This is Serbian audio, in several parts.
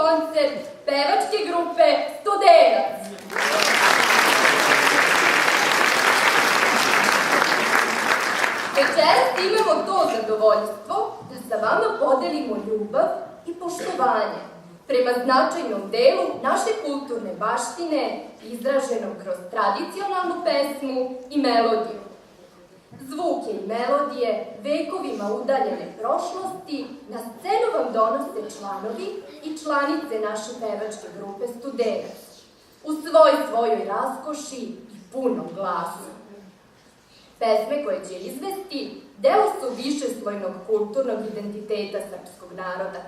koncert pevačke grupe Studenac. Večeras imamo to zadovoljstvo da sa vama podelimo ljubav i poštovanje prema značajnom delu naše kulturne baštine izraženom kroz tradicionalnu pesmu i melodiju. Zvuke i melodije vekovima udaljene prošlosti na scenu vam donose članovi i članice naše pevačke grupe Studenac u svojoj raskoši i punom glasu. Pesme koje će izvesti deo su višeslojnog kulturnog identiteta srpskog naroda,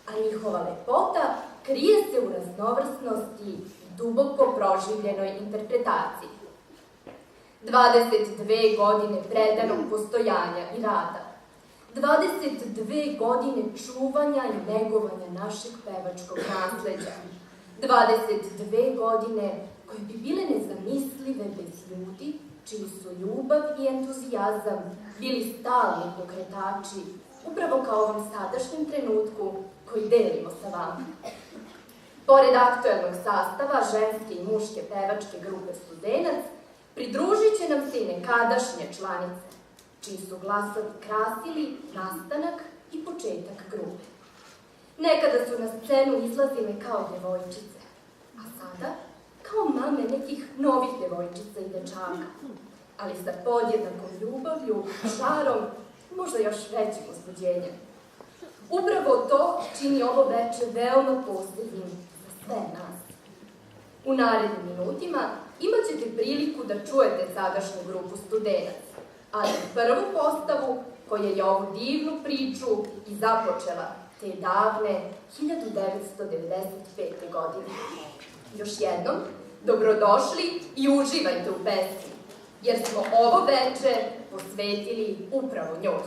a njihova lepota krije se u raznovrsnosti i duboko proživljenoj interpretaciji. 22 godine predanog postojanja i rada, 22 godine čuvanja i negovanja našeg pevačkog nasleđa, 22 godine koje bi bile nezamislive bez ljudi, čiji su ljubav i entuzijazam bili stalni pokretači, upravo kao ovom sadašnjem trenutku koji delimo sa vama. Pored aktuelnog sastava ženske i muške pevačke grupe Studenac, pridružit će nam se i nekadašnje članice, čiji su glasovi krasili nastanak i početak grupe. Nekada su na scenu izlazile kao devojčice, a sada kao mame nekih novih devojčica i dečaka, ali sa podjednakom ljubavlju, šarom, možda još većim uzbuđenjem. Upravo to čini ovo veče veoma posebnim za sve nas. U narednim minutima imat ćete priliku da čujete sadašnju grupu Studenac, ali prvu postavu koja je ovu divnu priču i započela te davne 1995. godine. Još jednom, dobrodošli i uživajte u pesmi, jer smo ovo veče posvetili upravo njoj.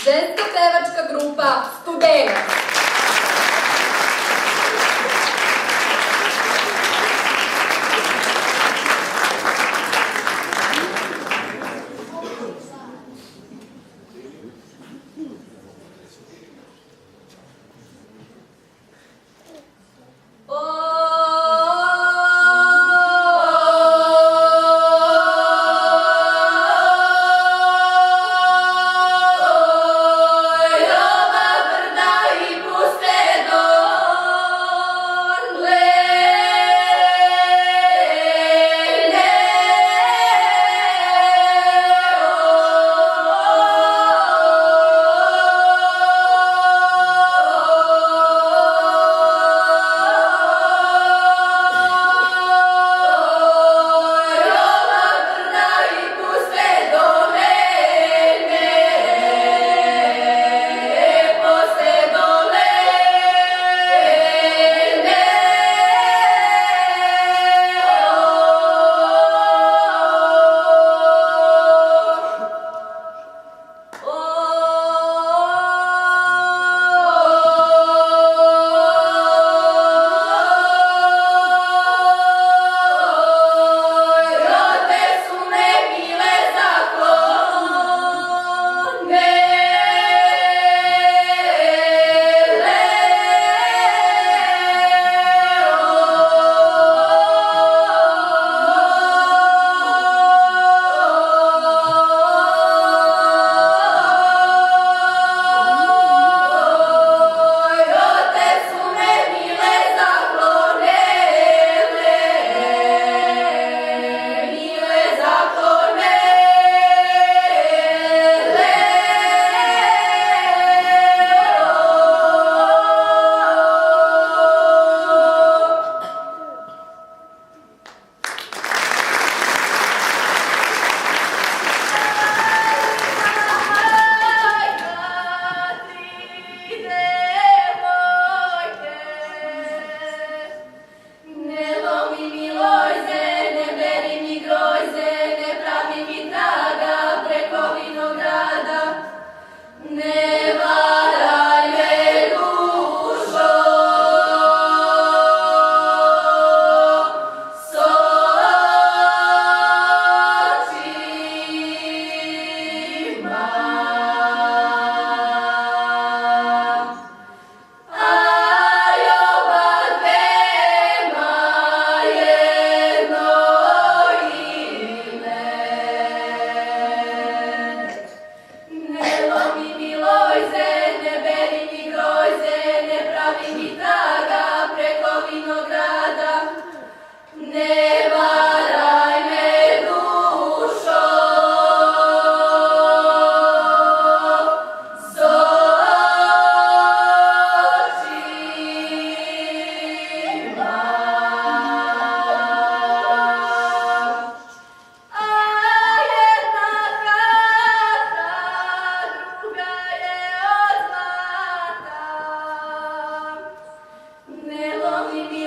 Ženska pevačka grupa Studenac. Brda i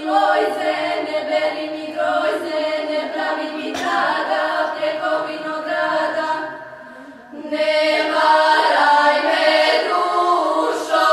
lojze, ne beri mi grožđe, ne pravi mi traga preko vinograda. Ne varaj me, dušo,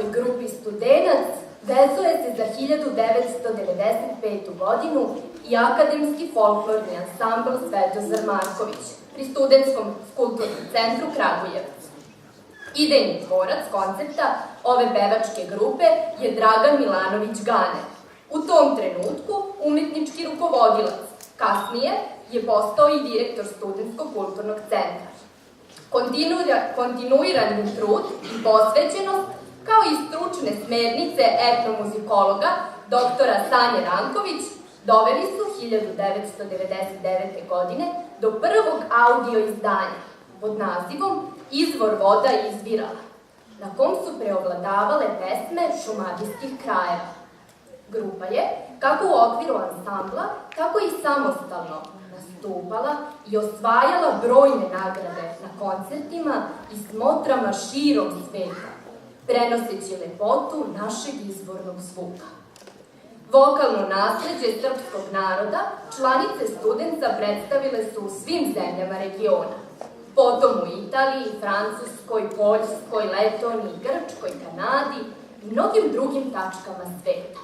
pevačkoj grupi Studenac vezuje se za 1995. godinu i akademski folklorni ansambl Svetozar Marković pri Studentskom kulturnom centru Kragujevac. Idejni tvorac koncepta ove pevačke grupe je Dragan Milanović Ganer. U tom trenutku umetnički rukovodilac, kasnije je postao i direktor Studentskog kulturnog centra. Kontinuirani trud i posvećenost, kao i stručne smernice etnomuzikologa doktora Sanje Ranković, doveli su 1999. godine do prvog audio izdanja pod nazivom Izvor voda izvirala, na kom su preovladavale pesme šumadijskih krajeva. Grupa je, kako u okviru ansambla, tako i samostalno nastupala i osvajala brojne nagrade na koncertima i smotrama širom sveta, prenoseći lepotu našeg izvornog zvuka. Vokalno nasleđe srpskog naroda članice Studenca predstavile su u svim zemljama regiona, potom u Italiji, Francuskoj, Poljskoj, Letoniji, Grčkoj, Kanadi i mnogim drugim tačkama sveta.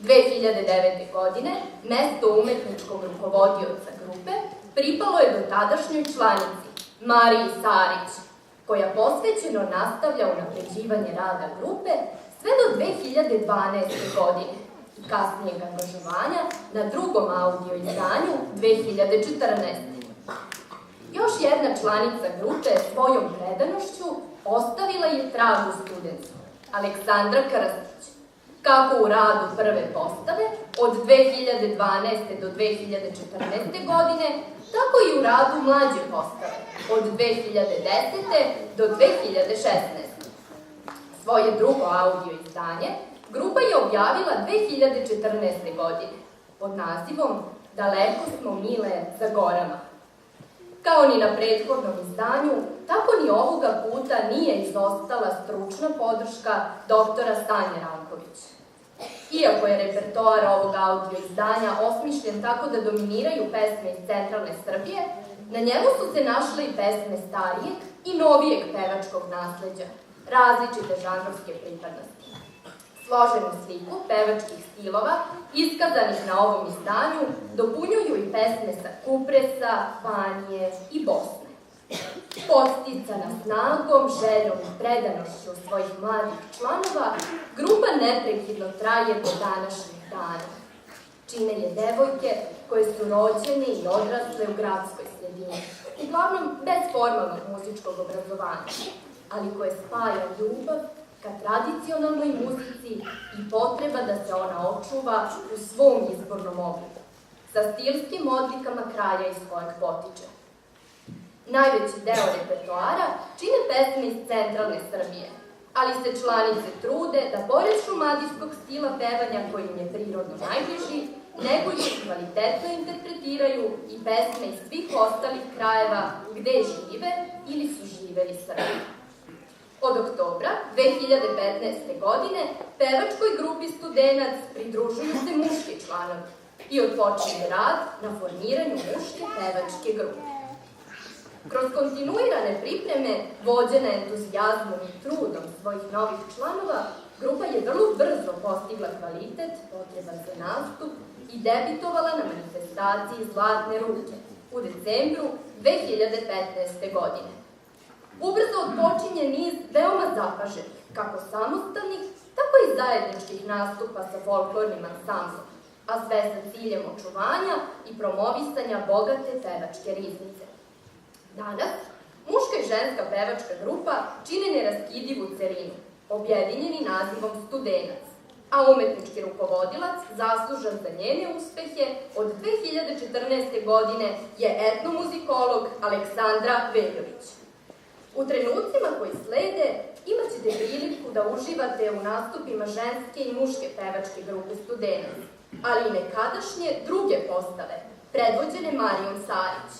2009. godine mesto umetničkog rukovodioca grupe pripalo je do tadašnjoj članici Mariji Sarić, koja posvećeno nastavlja unapređivanje rada grupe sve do 2012. godine i kasnijeg angažovanja na drugom audio izdanju 2014. Još jedna članica grupe svojom predanošću ostavila je trag u Studencu, Aleksandra Krstić, kako u radu prve postave od 2012. do 2014. godine, tako i u radu mlađe postave od 2010. do 2016. Svoje drugo audio izdanje grupa je objavila 2014. godine pod nazivom Daleko smo mile za gorama. Kao ni na prethodnom izdanju, tako ni ovoga puta nije izostala stručna podrška doktora Sanje Ranković. Iako je repertoar ovog audio izdanja osmišljen tako da dominiraju pesme iz centralne Srbije, na njemu su se našle i pesme starijeg i novijeg pevačkog nasleđa, različite žanrovske pripadnosti. Složenu sliku pevačkih stilova, iskazanih na ovom izdanju, dopunjuju i pesme sa Kupresa, Banije i Bosne. Podsticana snagom, željom i predanošću svojih mladih članova, grupa neprekidno traje do današnjih dana. Čine je devojke koje su rođene i odrasle u gradskoj sredini, uglavnom bez formalnog muzičkog obrazovanja, ali koje spaja ljubav ka tradicionalnoj muzici i potreba da se ona očuva u svom izbornom obliku, sa stilskim odlikama kraja iz kojeg potiče. Najveći deo repertoara čine pesme iz centralne Srbije, ali se članice trude da pored šumadijskog stila pevanja koji im je prirodno najbliži, neguju i kvalitetno interpretiraju i pesme iz svih ostalih krajeva gde žive ili su živeli Srbi. Od oktobra 2015. godine pevačkoj grupi Studenac pridružuju se muški članovi i otpočinje rad na formiranju muške pevačke grupe. Kroz kontinuirane pripreme, vođena entuzijazmom i trudom svojih novih članova, grupa je vrlo brzo postigla kvalitet potreban za nastup i debitovala na manifestaciji Zlatne ruke u decembru 2015. godine. Ubrzo odpočinje niz veoma zapaženih, kako samostalnih, tako i zajedničkih nastupa sa folklornim ansamblom, a sve sa ciljem očuvanja i promovisanja bogate pevačke riznice. Danas, muška i ženska pevačka grupa čine neraskidivu celinu, objedinjeni nazivom Studenac, a umetnički rukovodilac, zaslužan za njene uspehe, od 2014. godine je etnomuzikolog Aleksandra Veljović. U trenucima koji slede imat ćete priliku da uživate u nastupima ženske i muške pevačke grupe Studenac, ali i nekadašnje druge postave, predvođene Marijom Sarić.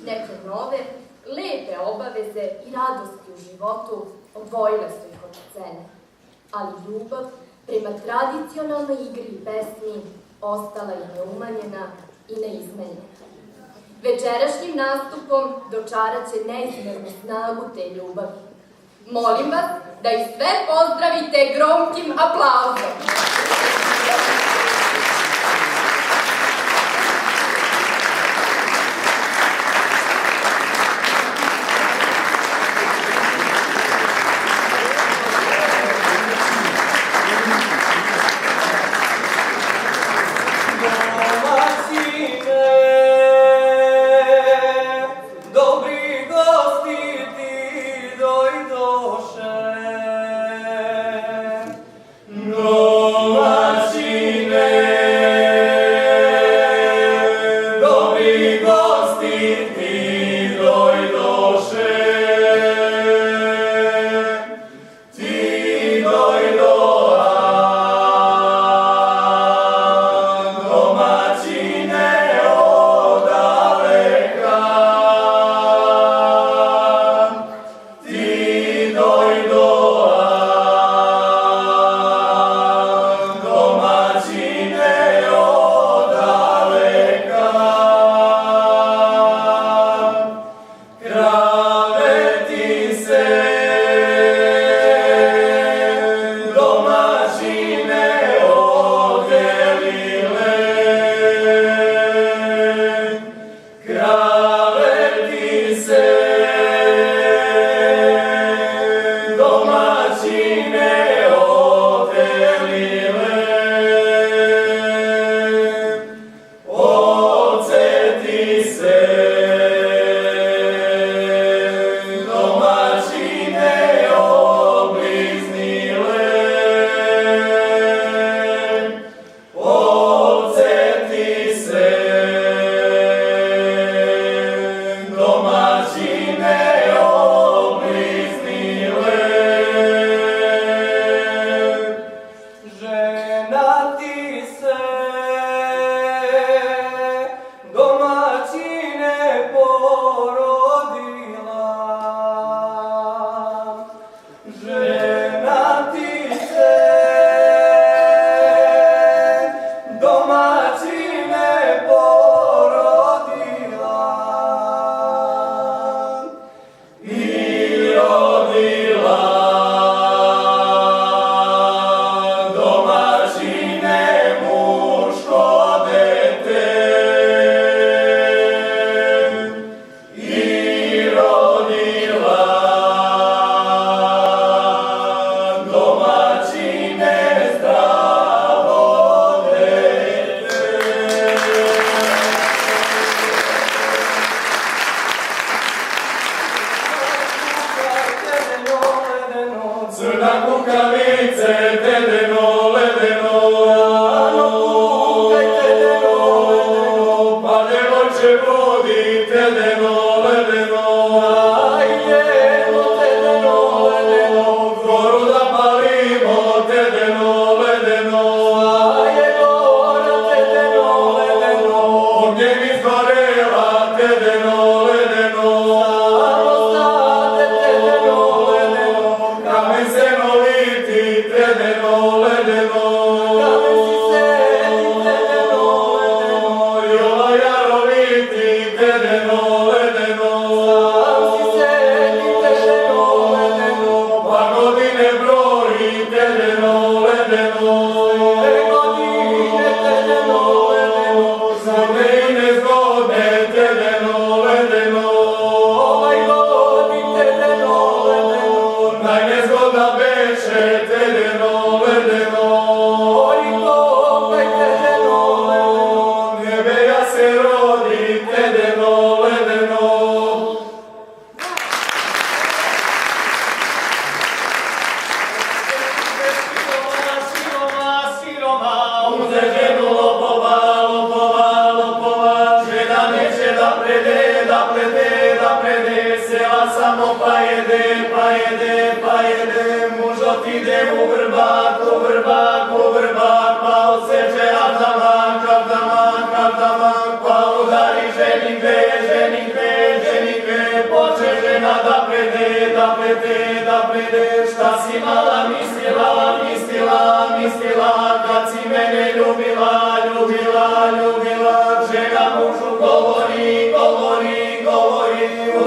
Neke nove, lepe obaveze i radosti u životu odvojile su ih od scene, ali ljubav prema tradicionalnoj igri i pesmi ostala je neumanjena i neizmenjena. Večerašnjim nastupom dočarat će neizmernu snagu te ljubavi. Molim vas da ih sve pozdravite gromkim aplauzom.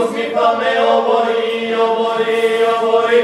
Uzmi pa me obori, obori, obori.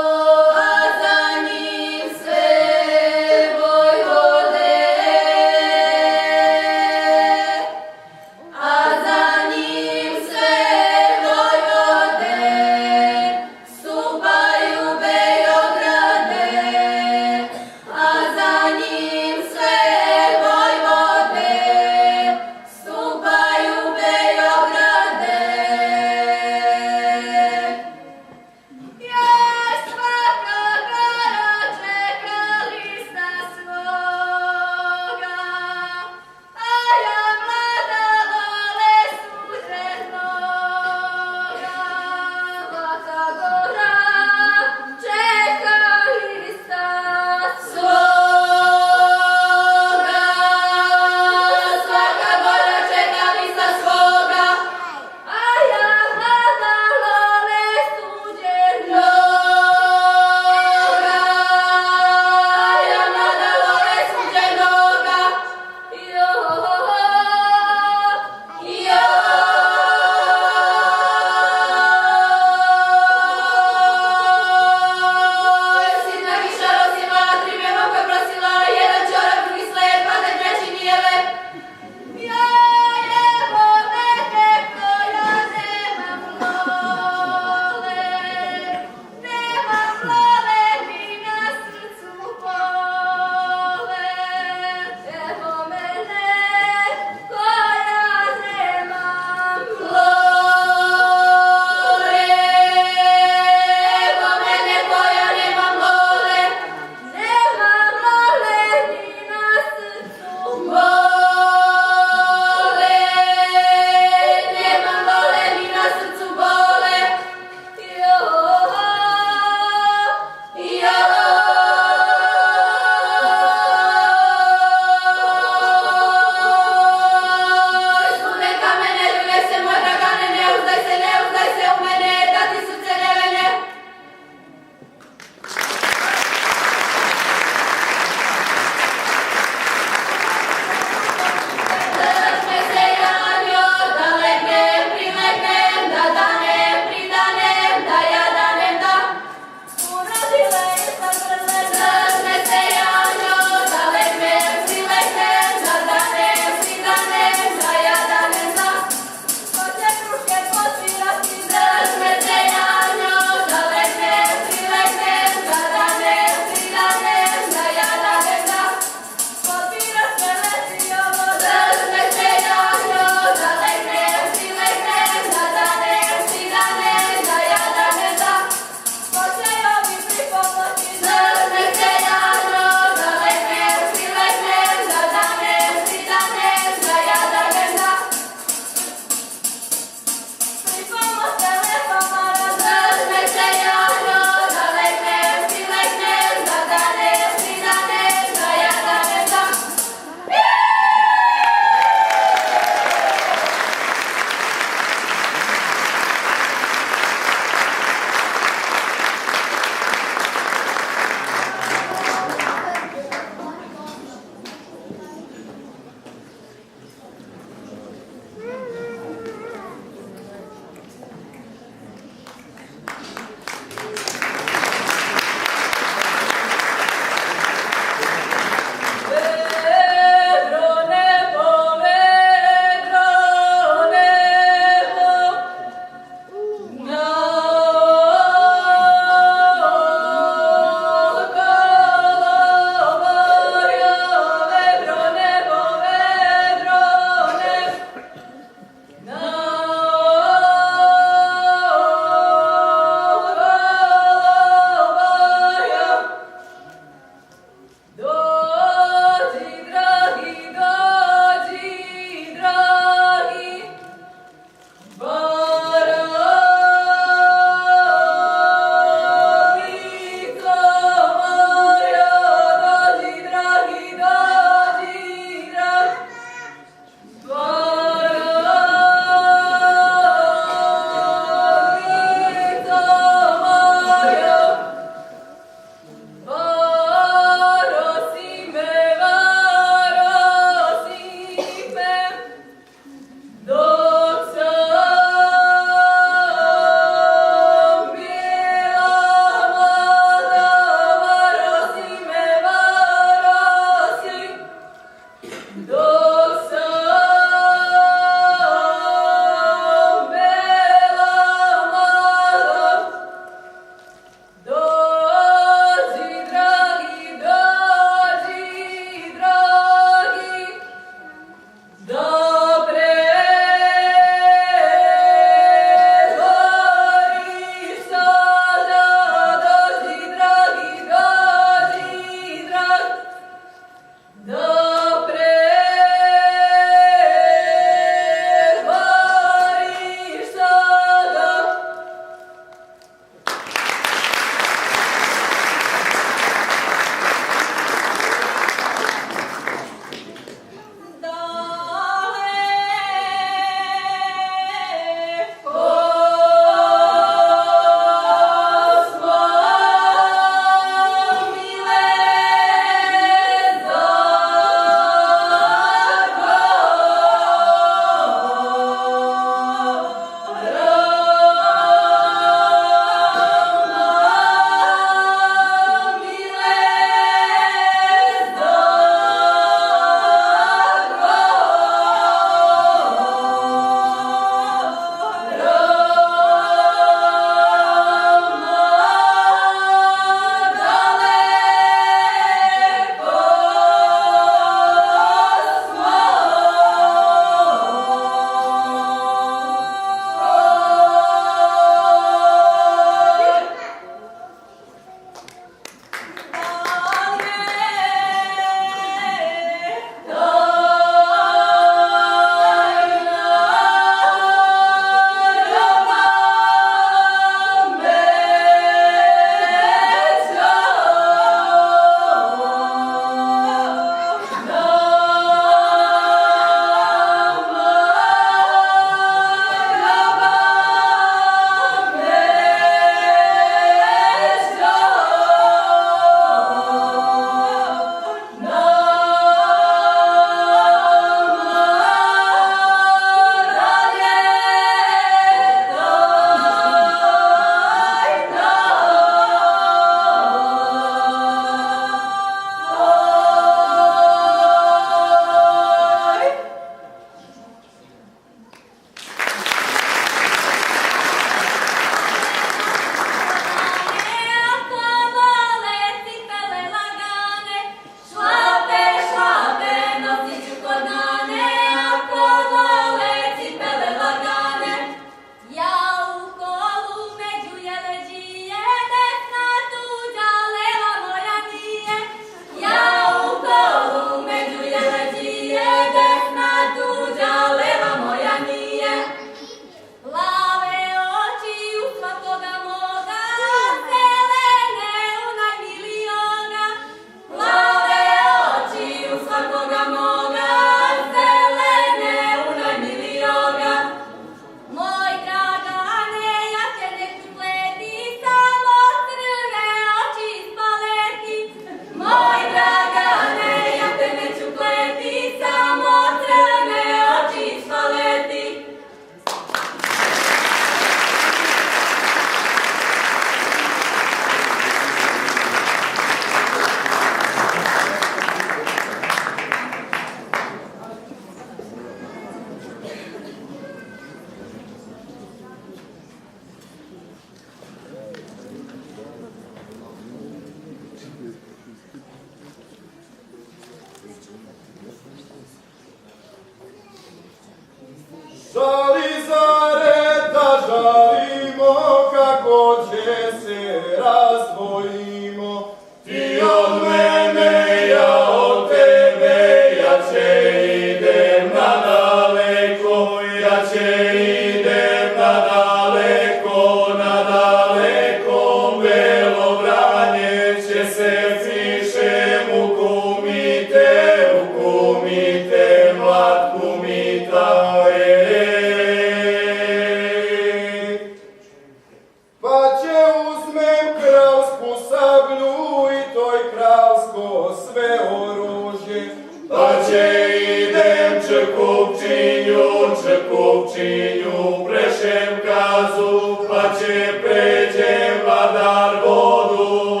jazu, pa će pređe Vardar vodu,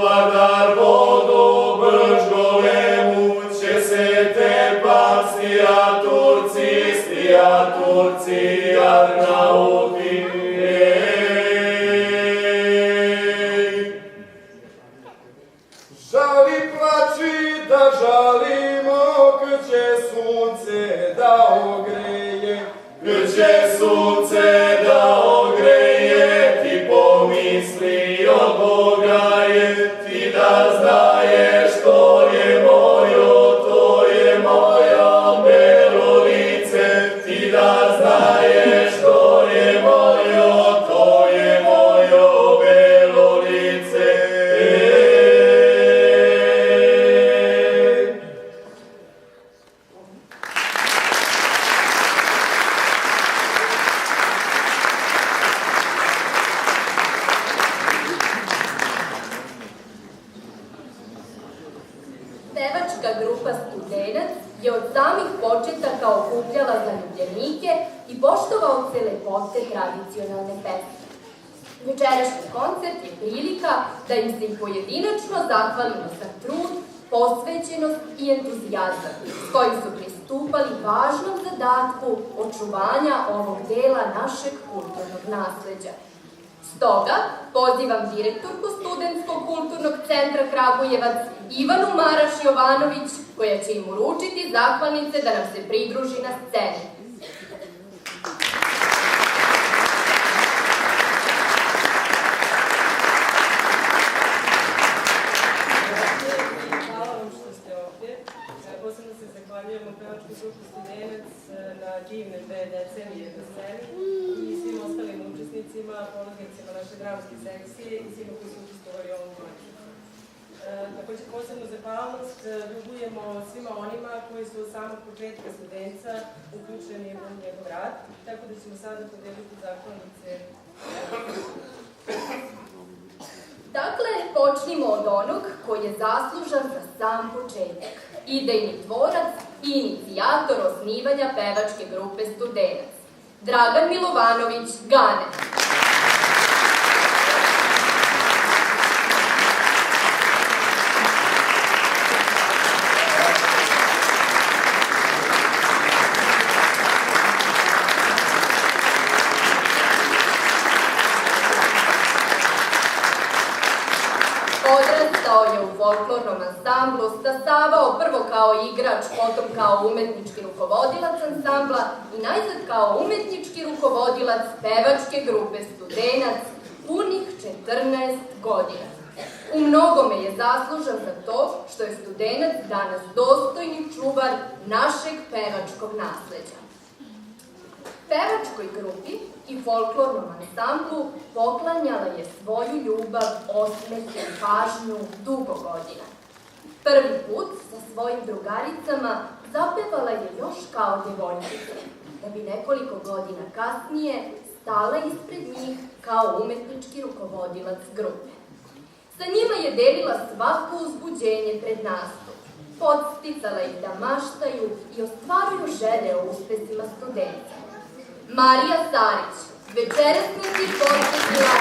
brž golemu će se tepa, stija Turci, Arnauti. Žali plači da žalimo, grče sunce da ogreje, Grče sunce da ogreje, ti pomisli od Boga je, ti da znaješ to je mojo belo lice, ti da znaješ to je mojo belo lice. Pevačka grupa Studenac je od samih početaka okupljala zaljubljenike i poštovaoce lepote tradicionalne pesme. Večerašnji koncert je prilika da im se i pojedinačno zahvalimo za trud, posvećenost i entuzijazam s kojim su pristupali važnom zadatku očuvanja ovog dela našeg kulturnog nasleđa. Stoga, pozivam direktorku Studentskog kulturnog centra Kragujevac, Ivanu Maraš Jovanović, koja će im uručiti zahvalnice da nam se pridruži na sceni. Hvala vam što ste ovdje. Posebno se zahvaljujemo pevačkoj grupi Studenac na divne 2 decenije na sceni i svim ostalim učesnicima, polaznicima naše dramske sekcije i svima koji su učestvovali u ovom koncertu. Također posebnu zahvalnost dugujemo svima onima koji su od samog početka Studenca uključeni u njegov rad, tako da ćemo sada podeliti zahvalnice. Dakle, počnimo od onog koji je zaslužan za sam početak. Idejni tvorac i inicijator osnivanja pevačke grupe Studenac. Dragan Milovanović Gane. Odrastao je u folklornom ansamblu, stasavao prvo kao igrač, potom kao umetnički rukovodilac ansambla i najzad kao umetnički rukovodilac pevačke grupe Studenac punih 14 godina. U mnogome je zaslužan za to što je Studenac danas dostojni čuvar našeg pevačkog nasleđa. Pevačkoj grupi i folklornom ansamblu poklanjala je svoju ljubav, osmeh i pažnju dugo godina. Prvi put sa svojim drugaricama zapevala je još kao devojčica, da bi nekoliko godina kasnije stala ispred njih kao umetnički rukovodilac grupe. Sa njima je delila svako uzbuđenje pred nastup, podsticala ih da maštaju i ostvaruju želje o uspesima Studenca. Marija Sarić, večeras nam ti podsjetila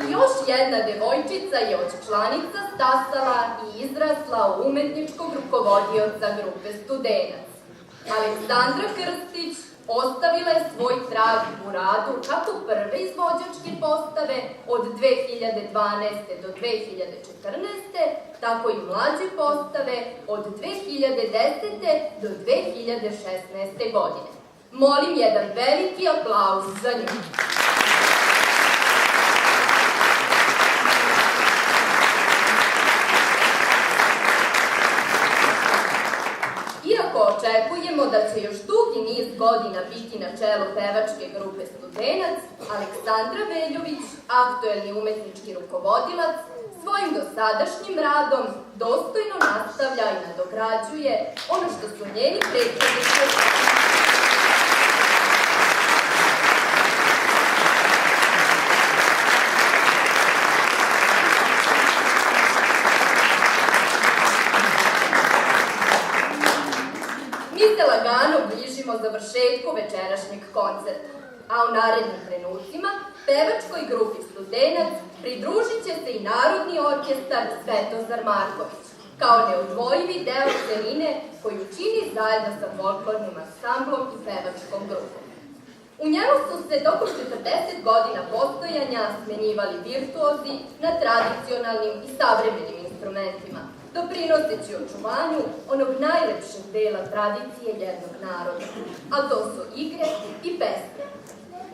i još jedna devojčica je od članica stasala i izrasla u umetničkog rukovodioca grupe Studenac. Aleksandra Krstić ostavila je svoj trag u radu kako prve izvođačke postave od 2012. do 2014. tako i mlađe postave od 2010. do 2016. godine. Molim jedan veliki aplauz za nju. Iako očekujemo da će još dugi niz godina biti na čelu pevačke grupe Studenac, Aleksandra Veljović, aktuelni umetnički rukovodilac, svojim dosadašnjim radom dostojno nastavlja i nadograđuje ono što su njeni prethodnici koncerta, a u narednim trenucima pevačkoj grupi Studenac pridružit će se i Narodni orkestar Svetozar Marković, kao neodvojivi deo celine koju čini zajedno sa folklornim ansamblom i pevačkom grupom. U njemu su se tokom 40 godina postojanja smenjivali virtuozi na tradicionalnim i savremenim instrumentima, doprinoseći očuvanju onog najlepšeg dela tradicije jednog naroda, a to su igre i pesme.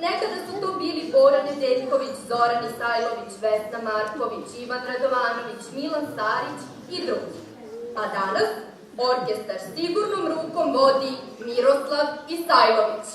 Nekada su to bili Bora Nedeljković, Zoran Isajlović, Vesna Marković, Ivan Radovanović, Milan Starić i drugi. A danas orkestar sigurnom rukom vodi Miroslav Isajlović.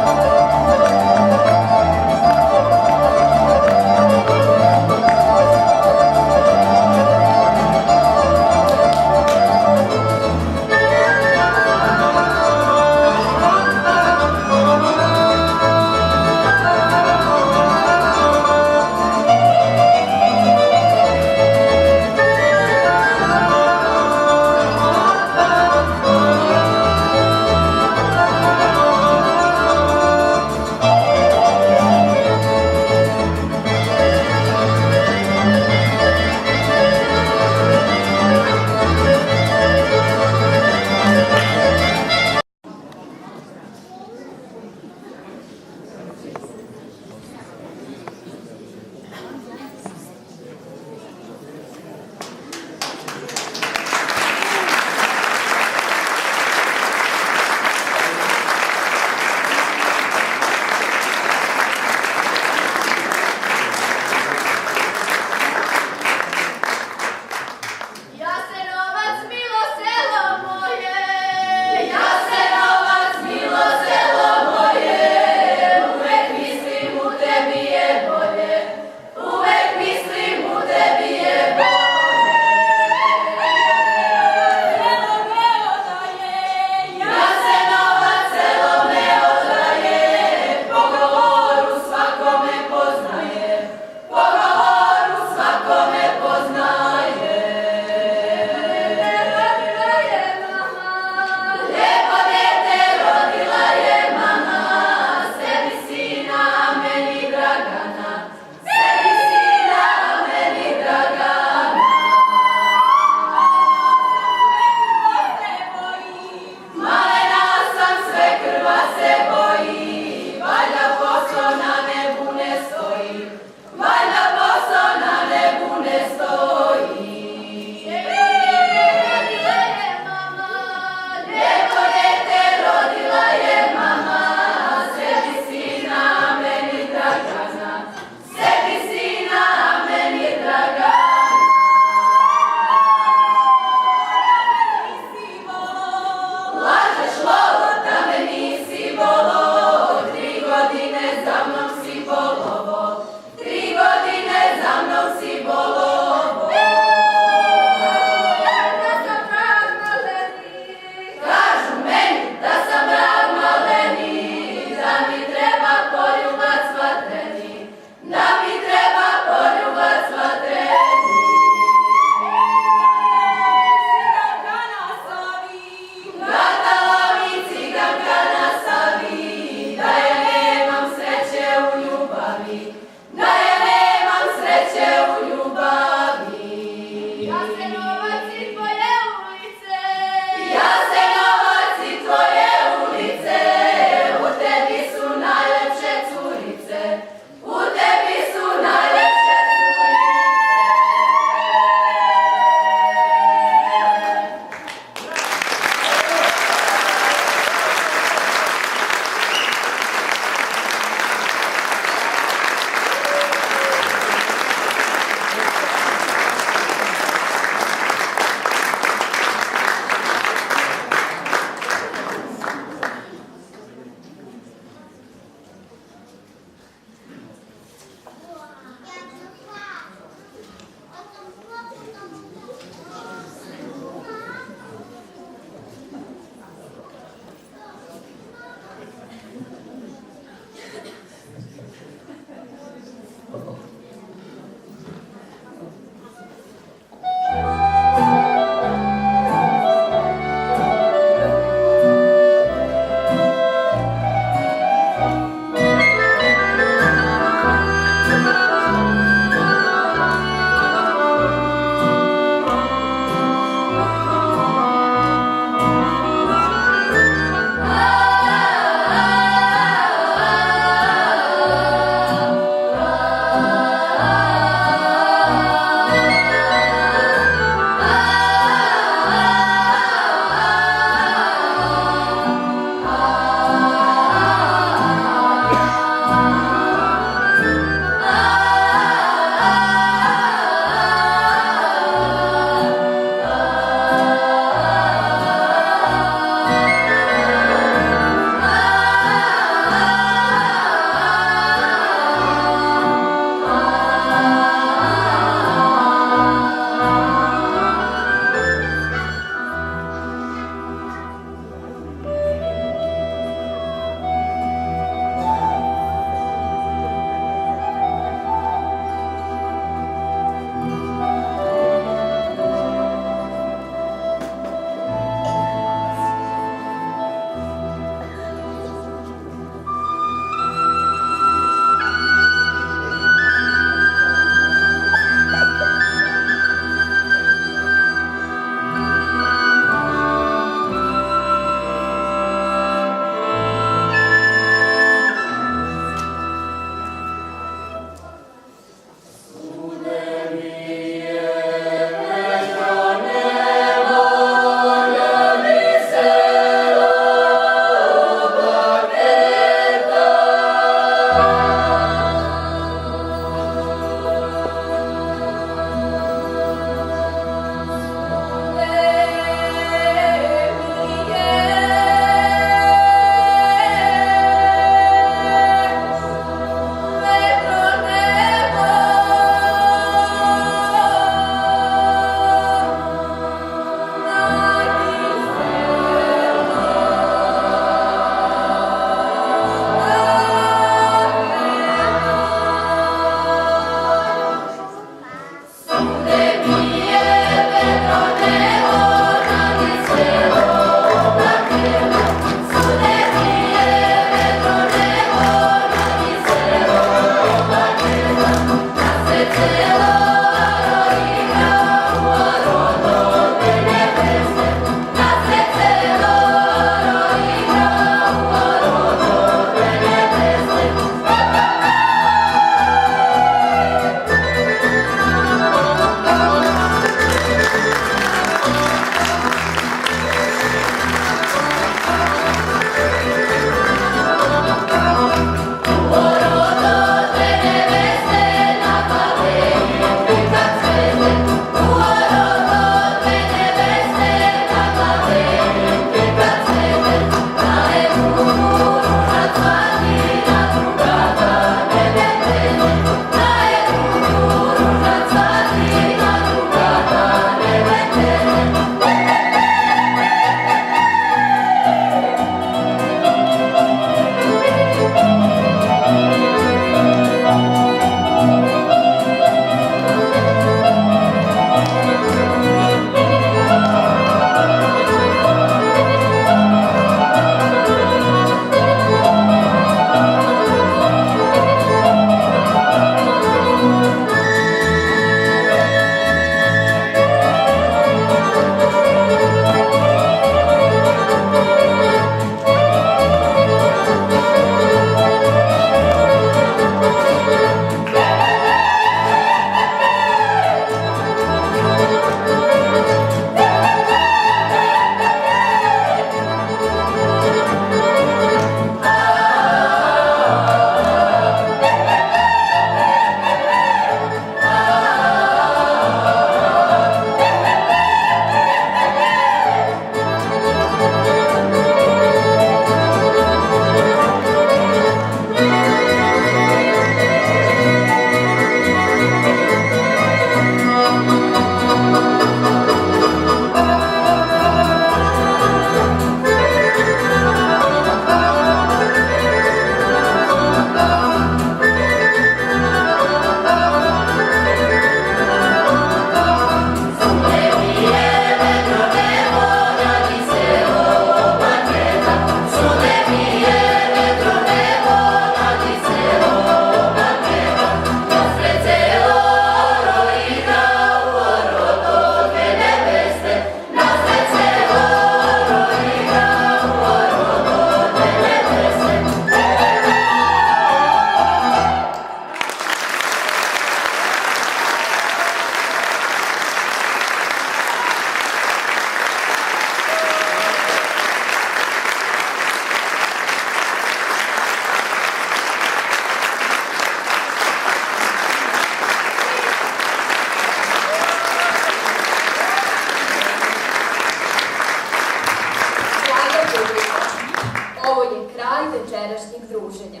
večerašnjeg druženja.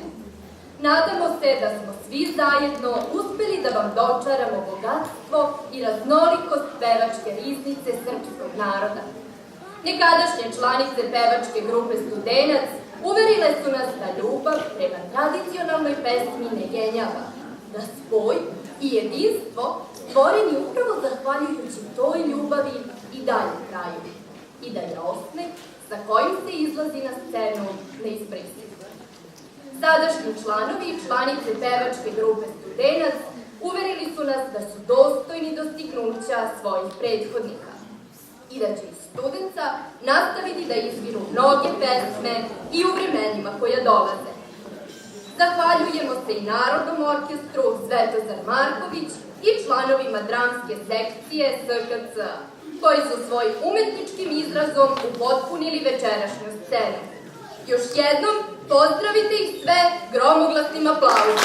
Nadamo se da smo svi zajedno uspeli da vam dočaramo bogatstvo i raznolikost pevačke riznice srpskog naroda. Nekadašnje članice pevačke grupe Studenac uverile su nas da ljubav prema tradicionalnoj pesmi ne jenjava, da spoj i jedinstvo stvoreni upravo zahvaljujući toj ljubavi i dalje traju i da je osmeh sa kojim se izlazi na scenu neizbrisiv. Sadašnji članovi i članice pevačke grupe Studenac uverili su nas da su dostojni dostignuća svojih prethodnika i da će iz Studenca nastaviti da izviru mnoge pesme i u vremenima koja dolaze. Zahvaljujemo se i Narodnom orkestru Svetozar Marković i članovima dramske sekcije SKC, koji su svojim umetničkim izrazom upotpunili večerašnju scenu. Još jednom pozdravite ih sve gromoglasnim aplauzom.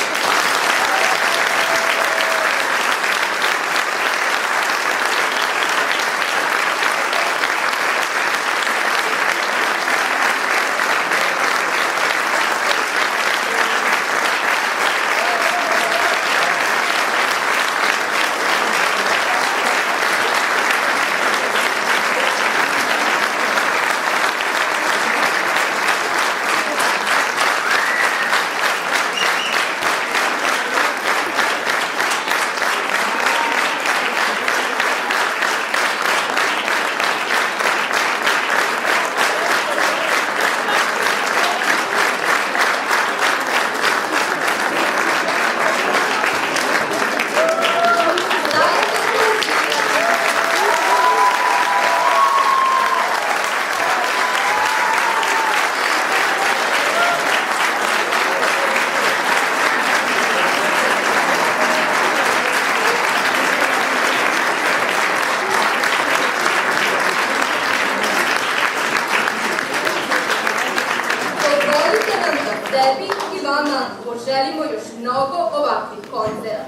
Sebi i vama poželimo još mnogo ovakvih koncerta.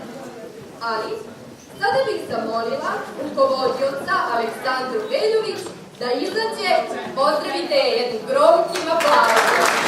Ali, sada bih zamolila rukovodioca Aleksandru Veljović da izađe, pozdravite jednim gromkim aplauzom.